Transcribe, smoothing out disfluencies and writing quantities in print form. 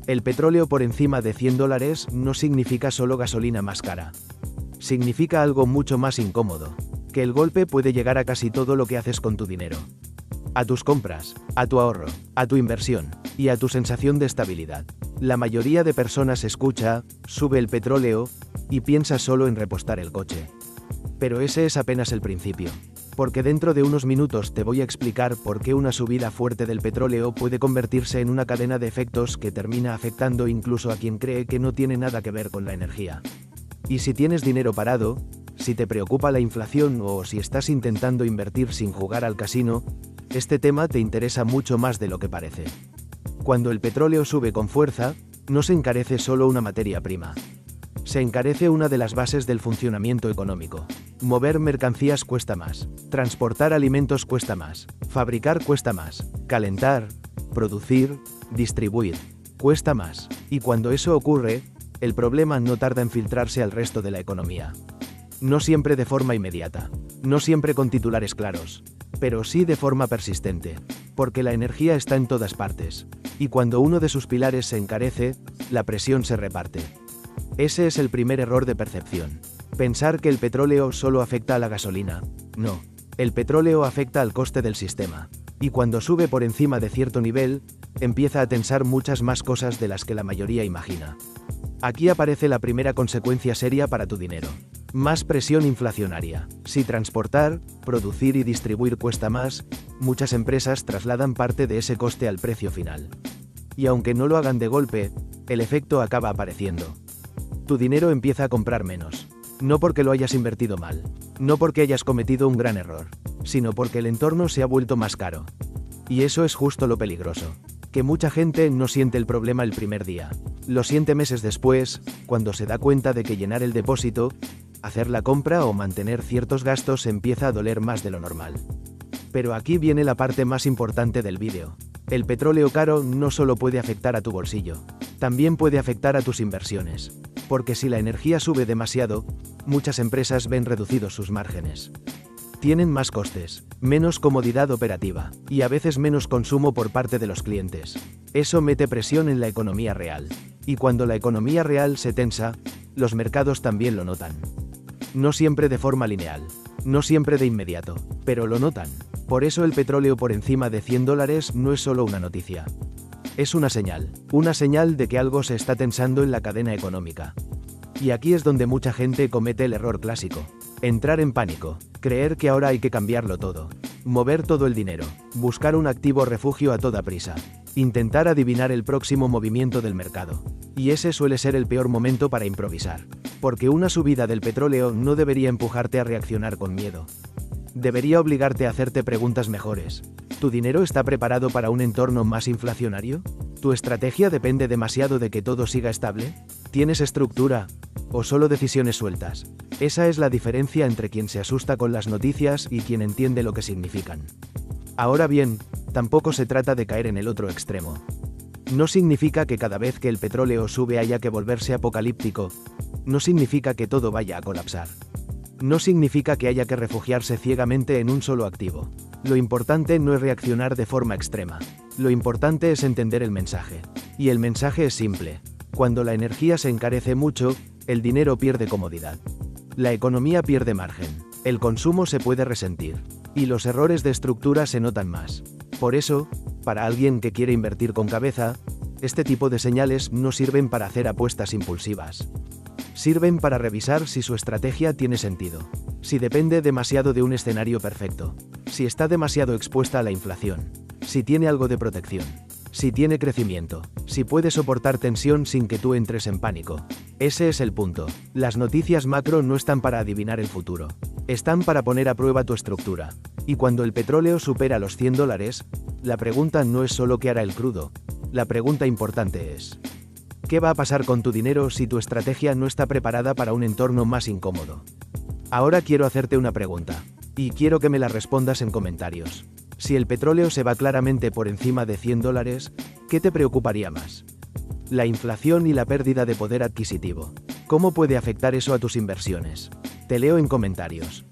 El petróleo por encima de $100 no significa solo gasolina más cara. Significa algo mucho más incómodo, que el golpe puede llegar a casi todo lo que haces con tu dinero. A tus compras, a tu ahorro, a tu inversión, y a tu sensación de estabilidad. La mayoría de personas escucha, sube el petróleo, y piensa solo en repostar el coche. Pero ese es apenas el principio. Porque dentro de unos minutos te voy a explicar por qué una subida fuerte del petróleo puede convertirse en una cadena de efectos que termina afectando incluso a quien cree que no tiene nada que ver con la energía. Y si tienes dinero parado, si te preocupa la inflación o si estás intentando invertir sin jugar al casino, este tema te interesa mucho más de lo que parece. Cuando el petróleo sube con fuerza, no se encarece solo una materia prima. Se encarece una de las bases del funcionamiento económico. Mover mercancías cuesta más, transportar alimentos cuesta más, fabricar cuesta más, calentar, producir, distribuir, cuesta más. Y cuando eso ocurre, el problema no tarda en filtrarse al resto de la economía. No siempre de forma inmediata, no siempre con titulares claros, pero sí de forma persistente, porque la energía está en todas partes, y cuando uno de sus pilares se encarece, la presión se reparte. Ese es el primer error de percepción. Pensar que el petróleo solo afecta a la gasolina. No, el petróleo afecta al coste del sistema. Y cuando sube por encima de cierto nivel, empieza a tensar muchas más cosas de las que la mayoría imagina. Aquí aparece la primera consecuencia seria para tu dinero. Más presión inflacionaria. Si transportar, producir y distribuir cuesta más, muchas empresas trasladan parte de ese coste al precio final. Y aunque no lo hagan de golpe, el efecto acaba apareciendo. Tu dinero empieza a comprar menos. No porque lo hayas invertido mal, no porque hayas cometido un gran error, sino porque el entorno se ha vuelto más caro. Y eso es justo lo peligroso. Que mucha gente no siente el problema el primer día. Lo siente meses después, cuando se da cuenta de que llenar el depósito, hacer la compra o mantener ciertos gastos empieza a doler más de lo normal. Pero aquí viene la parte más importante del vídeo. El petróleo caro no solo puede afectar a tu bolsillo, también puede afectar a tus inversiones. Porque si la energía sube demasiado, muchas empresas ven reducidos sus márgenes. Tienen más costes, menos comodidad operativa, y a veces menos consumo por parte de los clientes. Eso mete presión en la economía real. Y cuando la economía real se tensa, los mercados también lo notan. No siempre de forma lineal, no siempre de inmediato, pero lo notan. Por eso el petróleo por encima de $100 no es solo una noticia. Es una señal de que algo se está tensando en la cadena económica. Y aquí es donde mucha gente comete el error clásico. Entrar en pánico, creer que ahora hay que cambiarlo todo, mover todo el dinero, buscar un activo refugio a toda prisa, intentar adivinar el próximo movimiento del mercado. Y ese suele ser el peor momento para improvisar. Porque una subida del petróleo no debería empujarte a reaccionar con miedo. Debería obligarte a hacerte preguntas mejores. ¿Tu dinero está preparado para un entorno más inflacionario? ¿Tu estrategia depende demasiado de que todo siga estable? ¿Tienes estructura? ¿O solo decisiones sueltas? Esa es la diferencia entre quien se asusta con las noticias y quien entiende lo que significan. Ahora bien, tampoco se trata de caer en el otro extremo. No significa que cada vez que el petróleo sube haya que volverse apocalíptico. No significa que todo vaya a colapsar. No significa que haya que refugiarse ciegamente en un solo activo. Lo importante no es reaccionar de forma extrema. Lo importante es entender el mensaje. Y el mensaje es simple. Cuando la energía se encarece mucho, el dinero pierde comodidad. La economía pierde margen. El consumo se puede resentir. Y los errores de estructura se notan más. Por eso, para alguien que quiere invertir con cabeza, este tipo de señales no sirven para hacer apuestas impulsivas. Sirven para revisar si su estrategia tiene sentido, si depende demasiado de un escenario perfecto, si está demasiado expuesta a la inflación, si tiene algo de protección, si tiene crecimiento, si puede soportar tensión sin que tú entres en pánico. Ese es el punto. Las noticias macro no están para adivinar el futuro, están para poner a prueba tu estructura. Y cuando el petróleo supera los $100, la pregunta no es solo qué hará el crudo, la pregunta importante es: ¿qué va a pasar con tu dinero si tu estrategia no está preparada para un entorno más incómodo? Ahora quiero hacerte una pregunta, y quiero que me la respondas en comentarios. Si el petróleo se va claramente por encima de $100, ¿qué te preocuparía más? La inflación y la pérdida de poder adquisitivo. ¿Cómo puede afectar eso a tus inversiones? Te leo en comentarios.